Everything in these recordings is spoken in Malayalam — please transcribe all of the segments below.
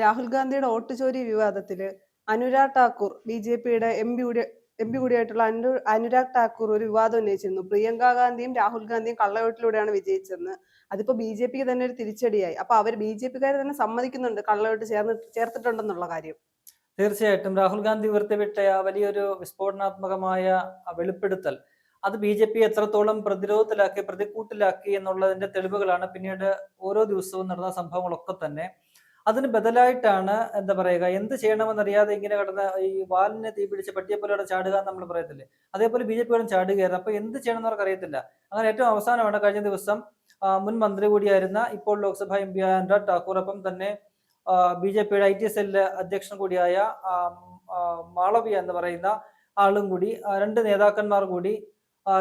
രാഹുൽ ഗാന്ധിയുടെ വോട്ട് ചോരി വിവാദത്തില് അനുരാഗ് ഠാക്കൂർ ബി.ജെ.പിയുടെ എം പി കൂടിയായിട്ടുള്ള അനുരാഗ് ഠാക്കൂർ ഒരു വിവാദം ഉന്നയിച്ചിരുന്നു. പ്രിയങ്ക ഗാന്ധിയും രാഹുൽ ഗാന്ധിയും കള്ളവോട്ടിലൂടെയാണ് വിജയിച്ചതെന്ന്. അതിപ്പോ ബി.ജെ.പിക്ക് തന്നെ ഒരു തിരിച്ചടിയായി. അപ്പൊ അവർ ബി.ജെ.പിക്കാർ തന്നെ സമ്മതിക്കുന്നുണ്ട് കള്ളവോട്ട് ചേർത്തിട്ടുണ്ടെന്നുള്ള കാര്യം. തീർച്ചയായിട്ടും രാഹുൽ ഗാന്ധി ഉയർത്തിവിട്ട ആ വലിയൊരു വിസ്ഫോടനാത്മകമായ വെളിപ്പെടുത്തൽ അത് ബി.ജെ.പി എത്രത്തോളം പ്രതിരോധത്തിലാക്കി പ്രതിക്കൂട്ടിലാക്കി എന്നുള്ളതിന്റെ തെളിവുകളാണ് പിന്നീട് ഓരോ ദിവസവും നടന്ന സംഭവങ്ങളൊക്കെ തന്നെ. അതിന് ബദലായിട്ടാണ് എന്താ പറയുക, എന്ത് ചെയ്യണമെന്നറിയാതെ ഇങ്ങനെ കിടന്ന ഈ വാലിനെ തീ പിടിച്ച പട്ടിയെ പോലെ അവിടെ ചാടുക എന്ന് നമ്മൾ പറയത്തില്ലേ, അതേപോലെ ബി.ജെ.പിയോടും ചാടുകയായിരുന്നു. അപ്പൊ എന്ത് ചെയ്യണമെന്ന് അവർക്ക് അറിയത്തില്ല. അങ്ങനെ ഏറ്റവും അവസാനമാണ് കഴിഞ്ഞ ദിവസം മുൻ മന്ത്രി കൂടിയായിരുന്ന ഇപ്പോൾ ലോക്സഭാ എം പി ആയ അനുരാഗ് ഠാക്കൂർ, ഒപ്പം തന്നെ ബി.ജെ.പിയുടെ ഐ.ടി സെല്ല് അധ്യക്ഷൻ കൂടിയായ മാളവിയ എന്ന് പറയുന്ന ആളും കൂടി, രണ്ട് നേതാക്കന്മാർ കൂടി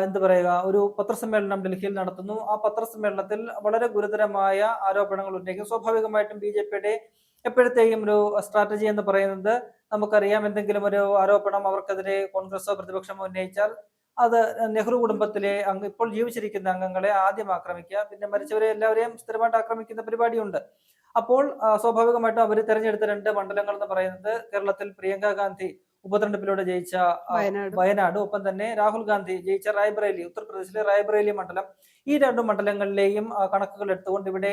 എന്ത് പറയുക, ഒരു പത്രസമ്മേളനം ഡൽഹിയിൽ നടത്തുന്നു. ആ പത്രസമ്മേളനത്തിൽ വളരെ ഗുരുതരമായ ആരോപണങ്ങൾ ഉന്നയിക്കും. സ്വാഭാവികമായിട്ടും ബി.ജെ.പിയുടെ എപ്പോഴത്തെയും ഒരു സ്ട്രാറ്റജി എന്ന് പറയുന്നത് നമുക്കറിയാം, എന്തെങ്കിലും ഒരു ആരോപണം അവർക്കെതിരെ കോൺഗ്രസോ പ്രതിപക്ഷമോ ഉന്നയിച്ചാൽ അത് നെഹ്റു കുടുംബത്തിലെ ഇപ്പോൾ ജീവിച്ചിരിക്കുന്ന അംഗങ്ങളെ ആദ്യം ആക്രമിക്കുക, പിന്നെ മരിച്ചവരെ എല്ലാവരെയും സ്ഥിരമായിട്ട് ആക്രമിക്കുന്ന പരിപാടിയുണ്ട്. അപ്പോൾ സ്വാഭാവികമായിട്ടും അവർ തെരഞ്ഞെടുത്ത രണ്ട് മണ്ഡലങ്ങൾ എന്ന് പറയുന്നത് കേരളത്തിൽ പ്രിയങ്ക ഗാന്ധി ഉപതെരഞ്ഞെടുപ്പിലൂടെ ജയിച്ച വയനാട്, ഒപ്പം തന്നെ രാഹുൽ ഗാന്ധി ജയിച്ച റായ്ബറേലി, ഉത്തർപ്രദേശിലെ റായ്ബറേലി മണ്ഡലം. ഈ രണ്ട് മണ്ഡലങ്ങളിലെയും കണക്കുകൾ എടുത്തുകൊണ്ട് ഇവിടെ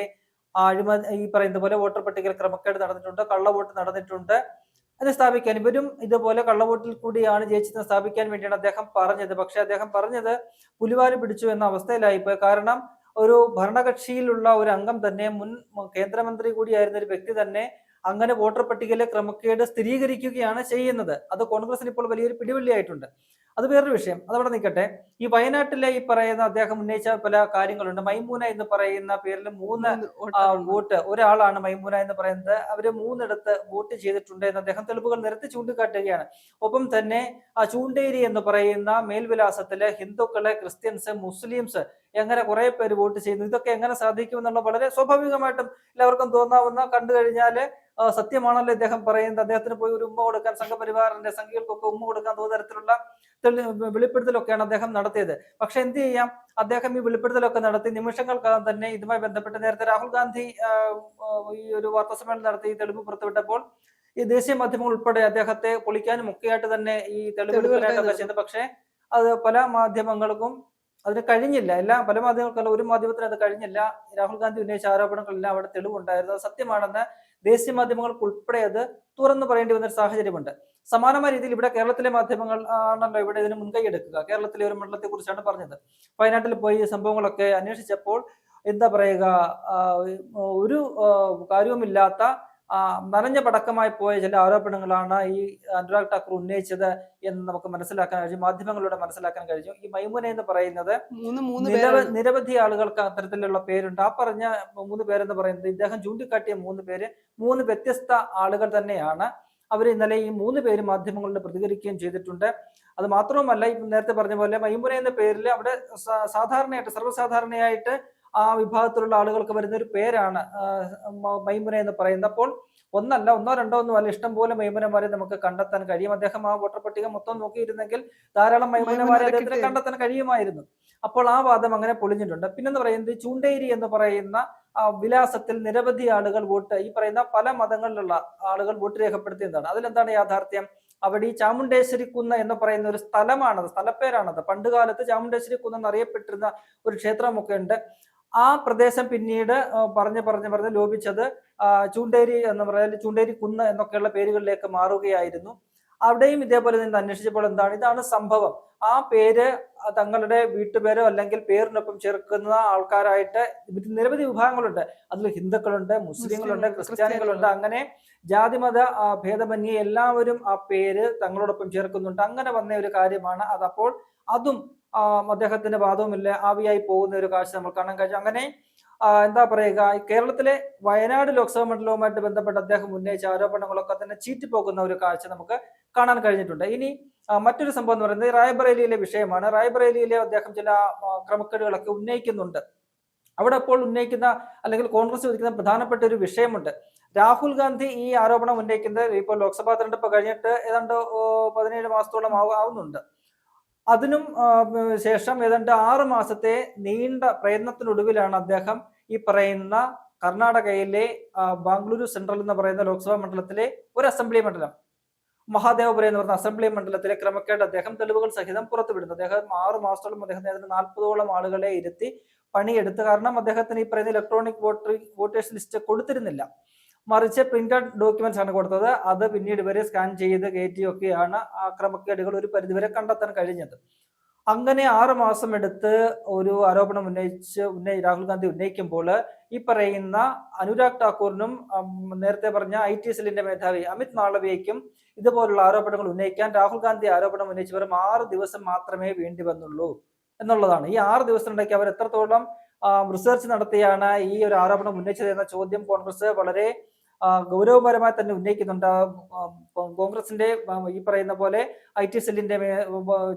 ഈ പറയുന്ന പോലെ വോട്ടർ പട്ടികയിൽ ക്രമക്കേട് നടന്നിട്ടുണ്ട്, കള്ളവോട്ട് നടന്നിട്ടുണ്ട് എന്ന് സ്ഥാപിക്കാൻ, ഇവരും ഇതുപോലെ കള്ളവോട്ടിൽ കൂടിയാണ് ജയിച്ചതെന്ന് സ്ഥാപിക്കാൻ വേണ്ടിയാണ് അദ്ദേഹം പറഞ്ഞത്. പക്ഷെ അദ്ദേഹം പറഞ്ഞത് പുലിവാല് പിടിച്ചു എന്ന അവസ്ഥയിലായിപ്പോയി. കാരണം ഒരു ഭരണകക്ഷിയിലുള്ള ഒരു അംഗം തന്നെ, മുൻ കേന്ദ്രമന്ത്രി കൂടിയായിരുന്ന ഒരു വ്യക്തി തന്നെ അങ്ങനെ വോട്ടർ പട്ടികയിലെ ക്രമക്കേട് സ്ഥിരീകരിക്കുകയാണ് ചെയ്യുന്നത്. അത് കോൺഗ്രസിന് ഇപ്പോൾ വലിയൊരു പിടിവള്ളിയായിട്ടുണ്ട്. അത് വേറൊരു വിഷയം, അതവിടെ നിൽക്കട്ടെ. ഈ വയനാട്ടിലെ ഈ പറയുന്ന അദ്ദേഹം ഉന്നയിച്ച പല കാര്യങ്ങളുണ്ട്. മൈമൂന എന്ന് പറയുന്ന പേരിൽ 3 വോട്ട്, ഒരാളാണ് മൈമൂന എന്ന് പറയുന്നത്, അവര് 3 വോട്ട് ചെയ്തിട്ടുണ്ട് എന്ന് അദ്ദേഹം തെളിവുകൾ നിരത്തി ചൂണ്ടിക്കാട്ടുകയാണ്. ഒപ്പം തന്നെ ചൂണ്ടേരി എന്ന് പറയുന്ന മേൽവിലാസത്തിലെ ഹിന്ദുക്കളെ, ക്രിസ്ത്യൻസ്, മുസ്ലിംസ് എങ്ങനെ കുറെ പേര് വോട്ട് ചെയ്യുന്നു, ഇതൊക്കെ എങ്ങനെ സാധിക്കുമെന്നുള്ള വളരെ സ്വാഭാവികമായിട്ടും എല്ലാവർക്കും തോന്നാവുന്ന, കണ്ടു കഴിഞ്ഞാല് സത്യമാണല്ലോ ഇദ്ദേഹം പറയുന്നത്. അദ്ദേഹത്തിന് പോയി ഒരു ഉമ്മ കൊടുക്കാൻ, സംഘപരിവാറിന്റെ സംഘികൾക്കൊക്കെ ഉമ്മ കൊടുക്കാൻ തോന്നുന്ന തരത്തിലുള്ള വെളിപ്പെടുത്തലൊക്കെയാണ് അദ്ദേഹം നടത്തിയത്. പക്ഷെ എന്ത് ചെയ്യാം, അദ്ദേഹം ഈ വെളിപ്പെടുത്തലൊക്കെ നടത്തി നിമിഷങ്ങൾക്കകം തന്നെ ഇതുമായി ബന്ധപ്പെട്ട് നേരത്തെ രാഹുൽ ഗാന്ധി ഈ ഒരു വാർത്താ സമ്മേളനം നടത്തി തെളിവ് പുറത്തുവിട്ടപ്പോൾ ഈ ദേശീയ മാധ്യമങ്ങൾ ഉൾപ്പെടെ അദ്ദേഹത്തെ പൊളിക്കാനും ഒക്കെയായിട്ട് തന്നെ ഈ തെളിവെടുക്കാനായിട്ടൊക്കെ ചെയ്തു. പക്ഷെ അത് പല മാധ്യമങ്ങൾക്കും അതിന് കഴിഞ്ഞില്ല. പല മാധ്യമങ്ങൾക്കല്ല, ഒരു മാധ്യമത്തിന് അത് കഴിഞ്ഞില്ല. രാഹുൽ ഗാന്ധി ഉന്നയിച്ച ആരോപണങ്ങളെല്ലാം അവിടെ തെളിവുണ്ടായിരുന്നു, അത് സത്യമാണെന്ന് ദേശീയ മാധ്യമങ്ങൾക്ക് ഉൾപ്പെടെ അത് തുറന്നു പറയേണ്ടി വന്നൊരു സാഹചര്യമുണ്ട്. സമാനമായ രീതിയിൽ ഇവിടെ കേരളത്തിലെ മാധ്യമങ്ങൾ ആണല്ലോ ഇവിടെ ഇതിന് മുൻകൈ എടുക്കുക. കേരളത്തിലെ ഒരു മണ്ഡലത്തെ കുറിച്ചാണ് പറഞ്ഞത്. വയനാട്ടിൽ പോയി സംഭവങ്ങളൊക്കെ അന്വേഷിച്ചപ്പോൾ എന്താ പറയുക, ഒരു കാര്യവുമില്ലാത്ത നനഞ്ഞ പടക്കമായി പോയ ചില ആരോപണങ്ങളാണ് ഈ അനുരാഗ് ഠാക്കൂർ ഉന്നയിച്ചത് എന്ന് നമുക്ക് മനസ്സിലാക്കാൻ കഴിഞ്ഞു, മാധ്യമങ്ങളിലൂടെ മനസ്സിലാക്കാൻ കഴിഞ്ഞു. ഈ മൈമുന എന്ന് പറയുന്നത് നിരവധി ആളുകൾക്ക് അത്തരത്തിലുള്ള പേരുണ്ട്. ആ പറഞ്ഞ 3 പേരെന്ന് പറയുന്നത്, ഇദ്ദേഹം ചൂണ്ടിക്കാട്ടിയ 3 പേര് 3 വ്യത്യസ്ത ആളുകൾ തന്നെയാണ്. അവർ ഇന്നലെ ഈ 3 പേര് മാധ്യമങ്ങളോട് പ്രതികരിക്കുകയും ചെയ്തിട്ടുണ്ട്. അത് മാത്രവുമല്ല, നേരത്തെ പറഞ്ഞ പോലെ മൈമുന എന്ന പേരിൽ അവിടെ സാധാരണയായിട്ട്, സർവ്വസാധാരണയായിട്ട് ആ വിഭാഗത്തിലുള്ള ആളുകൾക്ക് വരുന്ന ഒരു പേരാണ് മൈമുന എന്ന് പറയുന്നത്. അപ്പോൾ ഒന്നല്ല, ഒന്നോ രണ്ടോ ഒന്നും അല്ല, ഇഷ്ടം പോലെ മൈമുനമാരെ നമുക്ക് കണ്ടെത്താൻ കഴിയും. അദ്ദേഹം ആ വോട്ടർ പട്ടിക മൊത്തം നോക്കിയിരുന്നെങ്കിൽ ധാരാളം മൈമുനമാരെ അദ്ദേഹത്തിന് കണ്ടെത്താൻ കഴിയുമായിരുന്നു. അപ്പോൾ ആ വാദം അങ്ങനെ പൊളിഞ്ഞിട്ടുണ്ട്. പിന്നെന്ന് പറയുന്നത് ചൂണ്ടേരി എന്ന് പറയുന്ന വിലാസത്തിൽ നിരവധി ആളുകൾ വോട്ട്, ഈ പറയുന്ന പല മതങ്ങളിലുള്ള ആളുകൾ വോട്ട് രേഖപ്പെടുത്തിയതാണ്. അതിലെന്താണ് യാഥാർത്ഥ്യം? അവിടെ ഈ ചാമുണ്ടേശ്വരി കുന്ന് എന്ന് പറയുന്ന ഒരു സ്ഥലമാണത്, സ്ഥലപ്പേരാണത്. പണ്ടുകാലത്ത് ചാമുണ്ടേശ്വരി കുന്ന് എന്നറിയപ്പെട്ടിരുന്ന ഒരു ക്ഷേത്രമൊക്കെ ഉണ്ട്. ആ പ്രദേശം പിന്നീട് പറഞ്ഞ് ലോപിച്ചത് ചൂണ്ടേരി എന്ന് പറയുന്നത് ചൂണ്ടേരി കുന്ന് എന്നൊക്കെയുള്ള പേരുകളിലേക്ക് മാറുകയായിരുന്നു. അവിടെയും ഇതേപോലെ നിന്ന് അന്വേഷിച്ചപ്പോൾ ഇതാണ് സംഭവം. ആ പേര് തങ്ങളുടെ വീട്ടുപേരോ അല്ലെങ്കിൽ പേരിനൊപ്പം ചേർക്കുന്ന ആൾക്കാരായിട്ട് നിരവധി വിഭാഗങ്ങളുണ്ട്. അതിൽ ഹിന്ദുക്കളുണ്ട്, മുസ്ലിങ്ങളുണ്ട്, ക്രിസ്ത്യാനികളുണ്ട്. അങ്ങനെ ജാതിമത ഭേദമന്യേ എല്ലാവരും ആ പേര് തങ്ങളോടൊപ്പം ചേർക്കുന്നുണ്ട്. അങ്ങനെ വന്ന ഒരു കാര്യമാണ് അത്. അപ്പോൾ അതും അദ്ദേഹത്തിന്റെ വാദവുമില്ല, ആവിയായി പോകുന്ന ഒരു കാഴ്ച നമ്മൾ കാണാൻ കഴിയും. അങ്ങനെ എന്താ പറയുക, കേരളത്തിലെ വയനാട് ലോക്സഭാ മണ്ഡലവുമായിട്ട് ബന്ധപ്പെട്ട് അദ്ദേഹം ഉന്നയിച്ച ആരോപണങ്ങളൊക്കെ തന്നെ ചീറ്റിപ്പോകുന്ന ഒരു കാഴ്ച നമുക്ക് കാണാൻ കഴിഞ്ഞിട്ടുണ്ട്. ഇനി മറ്റൊരു സംഭവം എന്ന് പറയുന്നത് റായ്ബറേലിയിലെ വിഷയമാണ്. റായ്ബറേലിയിലെ അദ്ദേഹം ചില ക്രമക്കേടുകളൊക്കെ ഉന്നയിക്കുന്നുണ്ട്. അവിടെ അപ്പോൾ ഉന്നയിക്കുന്ന, അല്ലെങ്കിൽ കോൺഗ്രസ് ചോദിക്കുന്ന പ്രധാനപ്പെട്ട ഒരു വിഷയമുണ്ട്. രാഹുൽ ഗാന്ധി ഈ ആരോപണം ഉന്നയിക്കുന്നത് ഇപ്പോൾ ലോക്സഭാ തെരഞ്ഞെടുപ്പ് കഴിഞ്ഞിട്ട് ഏതാണ്ട് 17 മാസത്തോളം ആവുന്നുണ്ട്. അതിനും ശേഷം ഏതാണ്ട് 6 മാസത്തെ നീണ്ട പ്രയത്നത്തിനൊടുവിലാണ് അദ്ദേഹം ഈ പറയുന്ന കർണാടകയിലെ ബാംഗ്ലൂരു സെൻട്രൽ എന്ന് പറയുന്ന ലോക്സഭാ മണ്ഡലത്തിലെ ഒരു അസംബ്ലി മണ്ഡലം, മഹാദേവപുരം എന്ന് പറയുന്ന അസംബ്ലി മണ്ഡലത്തിലെ ക്രമക്കേട് അദ്ദേഹം തെളിവുകൾ സഹിതം പുറത്തുവിടുന്നു. അദ്ദേഹം 6 മാസത്തോളം അദ്ദേഹത്തിന് 40ഓളം ആളുകളെ ഇരുത്തി പണിയെടുത്ത്, കാരണം അദ്ദേഹത്തിന് ഈ പറയുന്ന ഇലക്ട്രോണിക് വോട്ടേഴ്സ് ലിസ്റ്റ് കൊടുത്തിരുന്നില്ല, മറിച്ച് പ്രിന്റഡ് ഡോക്യുമെന്റ്സ് ആണ് കൊടുത്തത്. അത് പിന്നീട് ഇവരെ സ്കാൻ ചെയ്ത് കയറ്റിയൊക്കെയാണ് ആ ക്രമക്കേടുകൾ ഒരു പരിധിവരെ കണ്ടെത്താൻ കഴിഞ്ഞത്. അങ്ങനെ 6 മാസം എടുത്ത് ഒരു ആരോപണം രാഹുൽ ഗാന്ധി ഉന്നയിക്കുമ്പോൾ ഈ പറയുന്ന അനുരാഗ് ഠാക്കൂറിനും നേരത്തെ പറഞ്ഞ IT സെല്ലിന്റെ മേധാവി അമിത് മാളവ്യയ്ക്കും ഇതുപോലുള്ള ആരോപണങ്ങൾ ഉന്നയിക്കാൻ രാഹുൽ ഗാന്ധി ആരോപണം ഉന്നയിച്ച് വെറും 6 ദിവസം മാത്രമേ വേണ്ടി വന്നുള്ളൂ എന്നുള്ളതാണ്. ഈ 6 ദിവസത്തിനിടയ്ക്ക് അവർ എത്രത്തോളം റിസർച്ച് നടത്തിയാണ് ഈ ഒരു ആരോപണം ഉന്നയിച്ചത് എന്ന ചോദ്യം കോൺഗ്രസ് വളരെ ഗൗരവപരമായി തന്നെ ഉന്നയിക്കുന്നുണ്ട്. കോൺഗ്രസിന്റെ ഈ പറയുന്ന പോലെ IT സെല്ലിന്റെ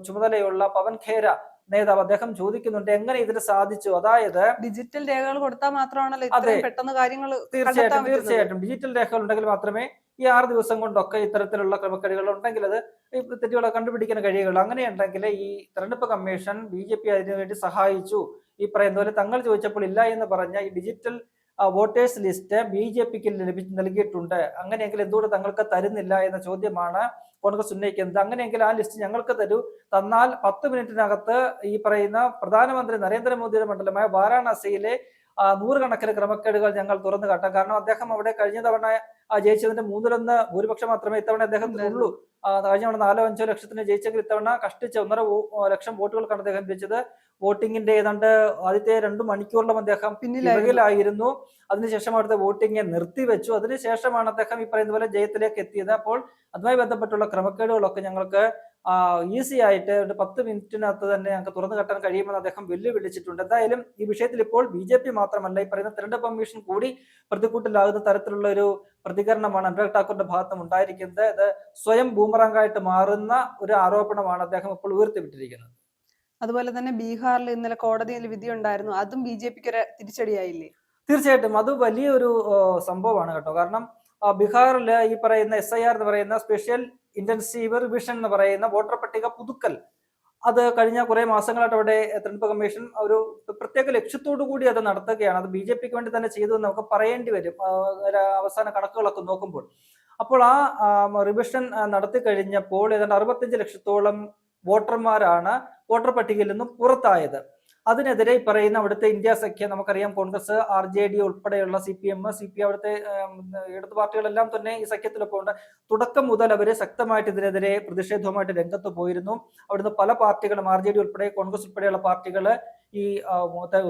ചുമതലയുള്ള പവൻ ഖേര നേതാവ് അദ്ദേഹം ചോദിക്കുന്നുണ്ട് എങ്ങനെ ഇതിന് സാധിച്ചു. അതായത് ഡിജിറ്റൽ രേഖകൾ കൊടുത്താൽ മാത്രമാണല്ലോ ഇത്രയും പെട്ടെന്ന് കാര്യങ്ങൾ. തീർച്ചയായിട്ടും ഡിജിറ്റൽ രേഖകൾ ഉണ്ടെങ്കിൽ മാത്രമേ ഈ 6 ദിവസം കൊണ്ടൊക്കെ ഇത്തരത്തിലുള്ള ക്രമക്കേടുകൾ ഉണ്ടെങ്കിൽ അത് ഈ തെറ്റുകളെ കണ്ടുപിടിക്കാൻ കഴിയുകയുള്ളൂ. അങ്ങനെയുണ്ടെങ്കിൽ ഈ തെരഞ്ഞെടുപ്പ് കമ്മീഷൻ BJP അതിനുവേണ്ടി സഹായിച്ചു, ഈ പറയുന്ന പോലെ തങ്ങൾ ചോദിച്ചപ്പോൾ ഇല്ല എന്ന് പറഞ്ഞ ഈ ഡിജിറ്റൽ വോട്ടേഴ്സ് ലിസ്റ്റ് BJPക്ക് നൽകിയിട്ടുണ്ട്, അങ്ങനെയെങ്കിൽ എന്തുകൊണ്ട് തങ്ങൾക്ക് തരുന്നില്ല എന്ന ചോദ്യമാണ് കോൺഗ്രസ് ഉന്നയിക്കുന്നത്. അങ്ങനെയെങ്കിൽ ആ ലിസ്റ്റ് ഞങ്ങൾക്ക് തരൂ, തന്നാൽ 10 മിനിറ്റിനകത്ത് ഈ പറയുന്ന പ്രധാനമന്ത്രി നരേന്ദ്രമോദിയുടെ മണ്ഡലമായ വാരാണസിയിലെ 100 കണക്കിന് ക്രമക്കേടുകൾ ഞങ്ങൾ തുറന്നു കാട്ടാം. കാരണം അദ്ദേഹം അവിടെ കഴിഞ്ഞ തവണ ജയിച്ചതിന്റെ 1/3 ഭൂരിപക്ഷം മാത്രമേ ഇത്തവണ അദ്ദേഹത്തിനുള്ളൂ. കഴിഞ്ഞ തവണ 4-5 ലക്ഷത്തിന് ജയിച്ചെങ്കിൽ ഇത്തവണ കഷ്ടിച്ച് 1.5 ലക്ഷം വോട്ടുകൾക്കാണ് അദ്ദേഹം ജയിച്ചത്. വോട്ടിങ്ങിന്റെ ഏതാണ്ട് ആദ്യത്തെ 2 മണിക്കൂറിലും അദ്ദേഹം പിന്നിലായിരുന്നു. അതിനുശേഷം അവിടുത്തെ വോട്ടിംഗ് നിർത്തിവെച്ചു. അതിനുശേഷമാണ് അദ്ദേഹം ഈ പറയുന്ന പോലെ ജയത്തിലേക്ക് എത്തിയത്. അപ്പോൾ അതുമായി ബന്ധപ്പെട്ടുള്ള ക്രമക്കേടുകളൊക്കെ ഞങ്ങൾക്ക് ഈസി ആയിട്ട് 10 മിനിറ്റിനകത്ത് തന്നെ ഞങ്ങൾക്ക് തുറന്നു കെട്ടാൻ കഴിയുമെന്ന് അദ്ദേഹം വെല്ലുവിളിച്ചിട്ടുണ്ട്. എന്തായാലും ഈ വിഷയത്തിൽ ഇപ്പോൾ BJP മാത്രമല്ല, ഈ പറയുന്ന തെരഞ്ഞെടുപ്പ് കമ്മീഷൻ കൂടി പ്രതികൂട്ടിലാകുന്ന തരത്തിലുള്ള ഒരു പ്രതികരണമാണ് അനുരാഗ് ഠാക്കൂറിന്റെ ഭാഗത്തും ഉണ്ടായിരിക്കുന്നത്. ഇത് സ്വയം ബൂമറാങ്കായിട്ട് മാറുന്ന ഒരു ആരോപണമാണ് അദ്ദേഹം ഇപ്പോൾ ഉയർത്തിവിട്ടിരിക്കുന്നത്. അതുപോലെ തന്നെ ബീഹാറിൽ ഇന്നലെ കോടതിയിൽ വിധി ഉണ്ടായിരുന്നു, അതും BJPക്ക് ഒരു തിരിച്ചടിയായില്ലേ? തീർച്ചയായിട്ടും അത് വലിയൊരു സംഭവമാണ് കേട്ടോ. കാരണം ബീഹാറിൽ ഈ പറയുന്ന SIR എന്ന് പറയുന്ന സ്പെഷ്യൽ ഇന്റൻസീവ് റിവിഷൻ എന്ന് പറയുന്ന വോട്ടർ പട്ടിക പുതുക്കൽ, അത് കഴിഞ്ഞ കുറെ മാസങ്ങളായിട്ട് അവിടെ തെരഞ്ഞെടുപ്പ് കമ്മീഷൻ ഒരു പ്രത്യേക ലക്ഷ്യത്തോടു കൂടി അത് നടത്തുകയാണ്. അത് BJPക്ക് വേണ്ടി തന്നെ ചെയ്തു എന്ന് നമുക്ക് പറയേണ്ടി വരും അവസാന കണക്കുകളൊക്കെ നോക്കുമ്പോൾ. അപ്പോൾ ആ റിവിഷൻ നടത്തി കഴിഞ്ഞപ്പോൾ ഏതാണ്ട് 65 ലക്ഷത്തോളം വോട്ടർമാരാണ് വോട്ടർ പട്ടികയിൽ നിന്നും പുറത്തായത്. അതിനെതിരെ പറയുന്ന അവിടുത്തെ ഇന്ത്യ സഖ്യം, നമുക്കറിയാം കോൺഗ്രസ്, RJD ഉൾപ്പെടെയുള്ള CPM, CPI, അവിടുത്തെ ഇടതു പാർട്ടികളെല്ലാം തന്നെ ഈ സഖ്യത്തിലൊക്കെ ഉണ്ട്. തുടക്കം മുതൽ അവര് ശക്തമായിട്ട് ഇതിനെതിരെ പ്രതിഷേധവുമായിട്ട് രംഗത്ത് പോയിരുന്നു. അവിടുന്ന് പല പാർട്ടികളും RJD ഉൾപ്പെടെ കോൺഗ്രസ് ഉൾപ്പെടെയുള്ള പാർട്ടികൾ ഈ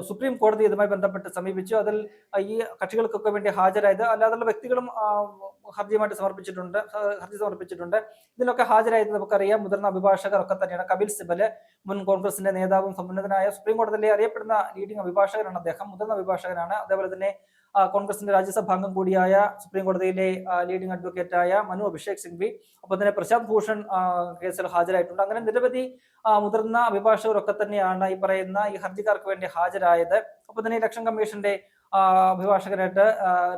സുപ്രീം കോടതി ഇതുമായി ബന്ധപ്പെട്ട് സമീപിച്ചു. അതിൽ ഈ കക്ഷികൾക്കൊക്കെ വേണ്ടി ഹാജരായത് അല്ലാതുള്ള വ്യക്തികളും ഹർജി സമർപ്പിച്ചിട്ടുണ്ട്. ഇതിലൊക്കെ ഹാജരായത് നമുക്കറിയാം മുതിർന്ന അഭിഭാഷകർ ഒക്കെ തന്നെയാണ്. കപിൽ സിബല്, മുൻ കോൺഗ്രസിന്റെ നേതാവും സമുന്നതനായ സുപ്രീം കോടതിയിലെ അറിയപ്പെടുന്ന ലീഡിംഗ് അഭിഭാഷകനാണ് അദ്ദേഹം, മുതിർന്ന അഭിഭാഷകനാണ്. അതേപോലെ തന്നെ കോൺഗ്രസിന്റെ രാജ്യസഭാംഗം കൂടിയായ സുപ്രീം കോടതിയിലെ ലീഡിംഗ് അഡ്വക്കേറ്റായ മനു അഭിഷേക് സിംഗ്വി, ഒപ്പം തന്നെ പ്രശാന്ത് ഭൂഷൺ കേസിൽ ഹാജരായിട്ടുണ്ട്. അങ്ങനെ നിരവധി മുതിർന്ന അഭിഭാഷകരൊക്കെ തന്നെയാണ് ഈ പറയുന്ന ഈ ഹർജിക്കാർക്ക് വേണ്ടി ഹാജരായത്. ഒപ്പം തന്നെ ഇലക്ഷൻ കമ്മീഷന്റെ അഭിഭാഷകനായിട്ട്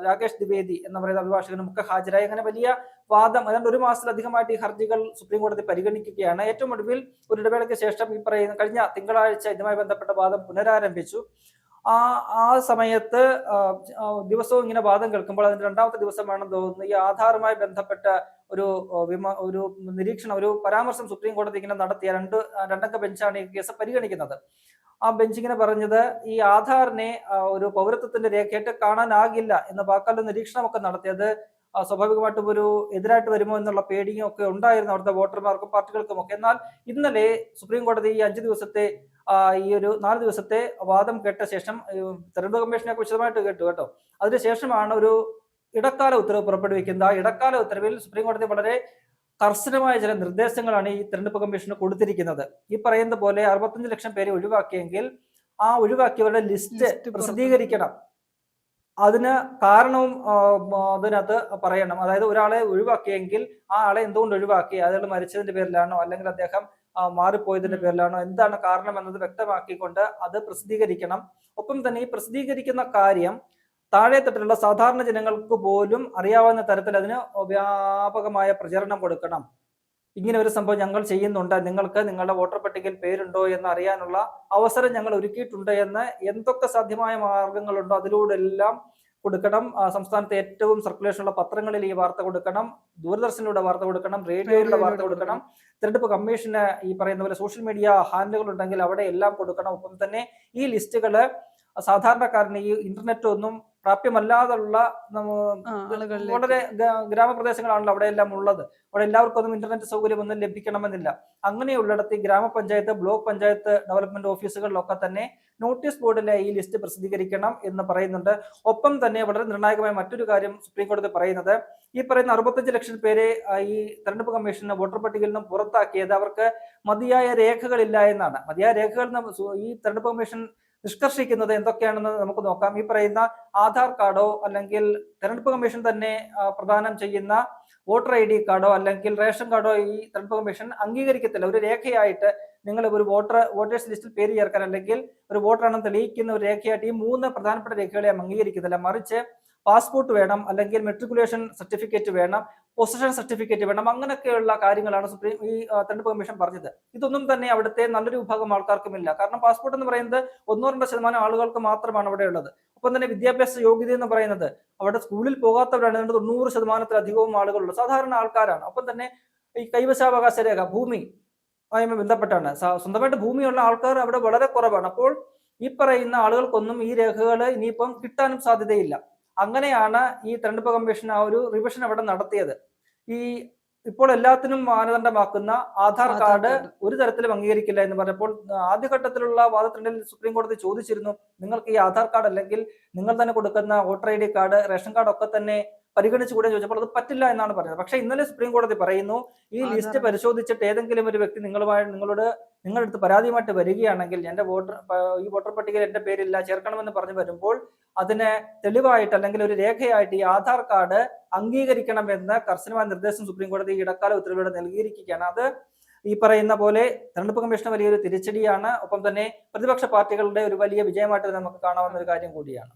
രാകേഷ് ദ്വിവേദി എന്ന് പറയുന്ന അഭിഭാഷകനും ഒക്കെ ഹാജരായി. അങ്ങനെ വലിയ വാദം ഏതാണ്ട് 1 മാസത്തിലധികമായിട്ട് ഈ ഹർജികൾ സുപ്രീം കോടതി പരിഗണിക്കുകയാണ്. ഏറ്റവും ഒടുവിൽ ഒരു ഇടവേളയ്ക്ക് ശേഷം ഈ പറയുന്ന കഴിഞ്ഞ തിങ്കളാഴ്ച ഇതുമായി ബന്ധപ്പെട്ട വാദം പുനരാരംഭിച്ചു. ആ സമയത്ത് ദിവസവും ഇങ്ങനെ വാദം കേൾക്കുമ്പോൾ അതിന്റെ 2ാമത്തെ ദിവസമാണെന്ന് തോന്നുന്നു ഈ ആധാറുമായി ബന്ധപ്പെട്ട ഒരു നിരീക്ഷണം, ഒരു പരാമർശം സുപ്രീം കോടതി ഇങ്ങനെ നടത്തിയ രണ്ടംഗ ബെഞ്ചാണ് ഈ കേസ് പരിഗണിക്കുന്നത്. ആ ബെഞ്ച് ഇങ്ങനെ പറഞ്ഞത് ഈ ആധാറിനെ ഒരു പൗരത്വത്തിന്റെ രേഖയായിട്ട് കാണാനാകില്ല എന്ന വാക്കാലുള്ള നിരീക്ഷണമൊക്കെ നടത്തിയത് സ്വാഭാവികമായിട്ടും ഒരു എതിരായിട്ട് വരുമോ എന്നുള്ള പേടിയും ഒക്കെ ഉണ്ടായിരുന്നു അവിടുത്തെ വോട്ടർമാർക്കും പാർട്ടികൾക്കും ഒക്കെ. എന്നാൽ ഇന്നലെ സുപ്രീം കോടതി ഈ 5 ദിവസത്തെ ഈ ഒരു 4 ദിവസത്തെ വാദം കേട്ട ശേഷം തെരഞ്ഞെടുപ്പ് കമ്മീഷനെ വിശദമായിട്ട് കേട്ടോ. അതിനുശേഷമാണ് ഒരു ഇടക്കാല ഉത്തരവ് പുറപ്പെടുവിക്കുന്നത്. ആ ഇടക്കാല ഉത്തരവിൽ സുപ്രീം കോടതി വളരെ കർശനമായ ചില നിർദ്ദേശങ്ങളാണ് ഈ തെരഞ്ഞെടുപ്പ് കമ്മീഷന് കൊടുത്തിരിക്കുന്നത്. ഈ പറയുന്ന പോലെ 65 ലക്ഷം പേരെ ഒഴിവാക്കിയെങ്കിൽ ആ ഒഴിവാക്കിയവരുടെ ലിസ്റ്റ് പ്രസിദ്ധീകരിക്കണം. അതിന് കാരണവും അതിനകത്ത് പറയണം. അതായത് ഒരാളെ ഒഴിവാക്കിയെങ്കിൽ ആ ആളെ എന്തുകൊണ്ട് ഒഴിവാക്കി, അയാൾ മരിച്ചതിന്റെ പേരിലാണോ അല്ലെങ്കിൽ അദ്ദേഹം മാറിപ്പോയതിന്റെ പേരിലാണോ, എന്താണ് കാരണം എന്നത് വ്യക്തമാക്കിക്കൊണ്ട് അത് പ്രസിദ്ധീകരിക്കണം. ഒപ്പം തന്നെ ഈ പ്രസിദ്ധീകരിക്കുന്ന കാര്യം താഴെ തട്ടിലുള്ള സാധാരണ ജനങ്ങൾക്ക് പോലും അറിയാവുന്ന തരത്തിൽ അതിന് വ്യാപകമായ പ്രചരണം കൊടുക്കണം. ഇങ്ങനെ ഒരു സംഭവം ഞങ്ങൾ ചെയ്യുന്നുണ്ട്, നിങ്ങൾക്ക് നിങ്ങളുടെ വോട്ടർ പട്ടികയിൽ പേരുണ്ടോ എന്ന് അറിയാനുള്ള അവസരം ഞങ്ങൾ ഒരുക്കിയിട്ടുണ്ട് എന്ന് എന്തൊക്കെ സാധ്യമായ മാർഗങ്ങളുണ്ടോ അതിലൂടെ എല്ലാം കൊടുക്കണം, സംസ്ഥാനത്തെ ഏറ്റവും സർക്കുലേഷനുള്ള പത്രങ്ങളിൽ ഈ വാർത്ത കൊടുക്കണം, ദൂരദർശനിലൂടെ വാർത്ത കൊടുക്കണം, റേഡിയോയിലൂടെ വാർത്ത കൊടുക്കണം, തെരഞ്ഞെടുപ്പ് കമ്മീഷന് ഈ പറയുന്ന പോലെ സോഷ്യൽ മീഡിയ ഹാൻഡിലുകൾ ഉണ്ടെങ്കിൽ അവിടെ എല്ലാം കൊടുക്കണം. ഒപ്പം തന്നെ ഈ ലിസ്റ്റുകള് സാധാരണക്കാരന് ഈ ഇന്റർനെറ്റ് ഒന്നും പ്രാപ്യമല്ലാതുള്ള വളരെ ഗ്രാമപ്രദേശങ്ങളാണല്ലോ അവിടെ എല്ലാം ഉള്ളത്. അവിടെ എല്ലാവർക്കും ഒന്നും ഇന്റർനെറ്റ് സൗകര്യം ഒന്നും ലഭിക്കണമെന്നില്ല. അങ്ങനെയുള്ളിടത്ത് ഈ ഗ്രാമപഞ്ചായത്ത്, ബ്ലോക്ക് പഞ്ചായത്ത് ഡെവലപ്മെന്റ് ഓഫീസുകളിലൊക്കെ തന്നെ നോട്ടീസ് ബോർഡിലെ ഈ ലിസ്റ്റ് പ്രസിദ്ധീകരിക്കണം എന്ന് പറയുന്നുണ്ട്. ഒപ്പം തന്നെ വളരെ നിർണായകമായ മറ്റൊരു കാര്യം സുപ്രീം കോടതി പറയുന്നത്, ഈ പറയുന്ന 65 ലക്ഷം പേരെ ഈ തെരഞ്ഞെടുപ്പ് കമ്മീഷൻ വോട്ടർ പട്ടികയിൽ നിന്നും പുറത്താക്കിയത് അവർക്ക് മതിയായ രേഖകളില്ല എന്നാണ്. മതിയായ രേഖകൾ ഈ തെരഞ്ഞെടുപ്പ് കമ്മീഷൻ നിഷ്കർഷിക്കുന്നത് എന്തൊക്കെയാണെന്ന് നമുക്ക് നോക്കാം. ഈ പറയുന്ന ആധാർ കാർഡോ അല്ലെങ്കിൽ തെരഞ്ഞെടുപ്പ് കമ്മീഷൻ തന്നെ പ്രദാനം ചെയ്യുന്ന വോട്ടർ ID കാർഡോ അല്ലെങ്കിൽ റേഷൻ കാർഡോ ഈ തെരഞ്ഞെടുപ്പ് കമ്മീഷൻ അംഗീകരിക്കത്തില്ല. ഒരു രേഖയായിട്ട് നിങ്ങൾ ഒരു വോട്ടേഴ്സ് ലിസ്റ്റിൽ പേര് ചേർക്കാൻ അല്ലെങ്കിൽ ഒരു വോട്ടറാണെന്ന് തെളിയിക്കുന്ന ഒരു രേഖയായിട്ട് ഈ 3 പ്രധാനപ്പെട്ട രേഖകളെ അംഗീകരിക്കുന്നില്ല. മറിച്ച് പാസ്പോർട്ട് വേണം, അല്ലെങ്കിൽ മെട്രിക്കുലേഷൻ സർട്ടിഫിക്കറ്റ് വേണം, പൊസിഷൻ സർട്ടിഫിക്കറ്റ് വേണം, അങ്ങനെയൊക്കെയുള്ള കാര്യങ്ങളാണ് ഈ തെരഞ്ഞെടുപ്പ് കമ്മീഷൻ പറഞ്ഞത്. ഇതൊന്നും തന്നെ അവിടുത്തെ നല്ലൊരു വിഭാഗം ആൾക്കാർക്കുമില്ല. കാരണം പാസ്പോർട്ട് എന്ന് പറയുന്നത് 1-2% ആളുകൾക്ക് മാത്രമാണ് അവിടെ ഉള്ളത്. ഒപ്പം തന്നെ വിദ്യാഭ്യാസ യോഗ്യത എന്ന് പറയുന്നത് അവിടെ സ്കൂളിൽ പോകാത്തവരാണ് 90%-ത്തിലധികവും ആളുകളുള്ളത് സാധാരണ ആൾക്കാരാണ്. ഒപ്പം തന്നെ ഈ കൈവശാവകാശ രേഖ, ഭൂമി ആയി ബന്ധപ്പെട്ടാണ്. സ്വന്തമായിട്ട് ഭൂമിയുള്ള ആൾക്കാർ അവിടെ വളരെ കുറവാണ്. അപ്പോൾ ഈ പറയുന്ന ആളുകൾക്കൊന്നും ഈ രേഖകൾ ഇനിയിപ്പം കിട്ടാനും സാധ്യതയില്ല. അങ്ങനെയാണ് ഈ തെരഞ്ഞെടുപ്പ് കമ്മീഷൻ ആ ഒരു റിവിഷൻ അവിടെ നടത്തിയത്. ഈ ഇപ്പോൾ എല്ലാത്തിനും മാനദണ്ഡമാക്കുന്ന ആധാർ കാർഡ് ഒരു തരത്തിലും അംഗീകരിക്കില്ല എന്ന് പറഞ്ഞപ്പോൾ ആദ്യഘട്ടത്തിലുള്ള വാദത്തിനിടയിൽ സുപ്രീം കോടതി ചോദിച്ചിരുന്നു, നിങ്ങൾക്ക് ഈ ആധാർ കാർഡ് അല്ലെങ്കിൽ നിങ്ങൾ തന്നെ കൊടുക്കുന്ന voter ID card, ration card ഒക്കെ തന്നെ പരിഗണിച്ചുകൂടെ ചോദിച്ചപ്പോൾ അത് പറ്റില്ല എന്നാണ് പറയുന്നത്. പക്ഷേ ഇന്നലെ സുപ്രീം കോടതി പറയുന്നു, ഈ ലിസ്റ്റ് പരിശോധിച്ചിട്ട് ഏതെങ്കിലും ഒരു വ്യക്തി നിങ്ങളുടെ അടുത്ത് പരാതിയുമായിട്ട് വരികയാണെങ്കിൽ ഈ വോട്ടർ പട്ടികയിൽ എന്റെ പേരില്ല, ചേർക്കണമെന്ന് പറഞ്ഞു വരുമ്പോൾ അതിന് തെളിവായിട്ട് അല്ലെങ്കിൽ ഒരു രേഖയായിട്ട് ഈ ആധാർ കാർഡ് അംഗീകരിക്കണമെന്ന് കർശനമായ നിർദ്ദേശം സുപ്രീം കോടതി ഇടക്കാല ഉത്തരവിലൂടെ നൽകിയിരിക്കുകയാണ്. അത് ഈ പറയുന്ന പോലെ തെരഞ്ഞെടുപ്പ് കമ്മീഷന് വലിയൊരു തിരിച്ചടിയാണ്. ഒപ്പം തന്നെ പ്രതിപക്ഷ പാർട്ടികളുടെ ഒരു വലിയ വിജയമായിട്ട് നമുക്ക് കാണാവുന്ന ഒരു കാര്യം കൂടിയാണ്.